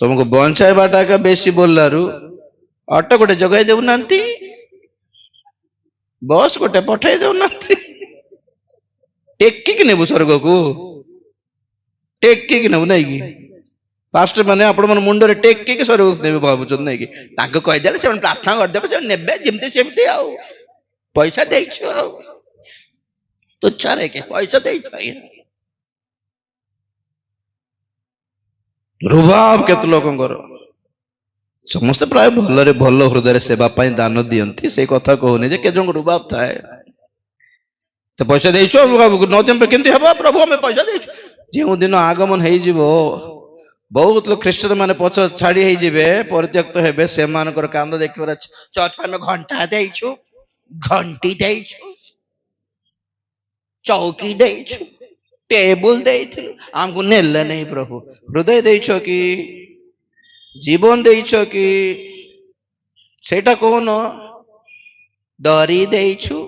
तुमको बंचाइबाटा का बेसी बोलू ऑटो गोटे जगह देना बस गोटे पठे देना टेकिक नेबु स्वर्ग को टेकिक नेबु नहीं कि पास्टर मैंने आपण मन मुंड रे टेकिक स्वर्ग को नेबे भाबुचन नहीं कि ताको कहि देले से प्रार्थना कर देबे से नेबे जेमते सेमते आ पैसा देइछो तो चारे के पैसा देइछो रुबाब केत लोकंकर समस्त प्राय भलरे भल हृदय सेवा पाई दान दियंती से कथा कहूनी जे के जंग रुबाब थाए तो पैसा देइछो न दिन पे केमती हबो प्रभु हमें पैसा देइछो जे दिन आगमन हेइ जिवो बहुत लोग ख्रीष्टान माने पछ छाड़ी हेइ जिवे परित्यक्त हेबे से मानकर कांद देखिबा चर्च में घंटा देइछो घंटी देइछो चौकी देइछो टेबल देइछो हमको नेले नहीं प्रभु हृदय देइछो कि जीवन देइछो कि सेटा कोन दरी देइछो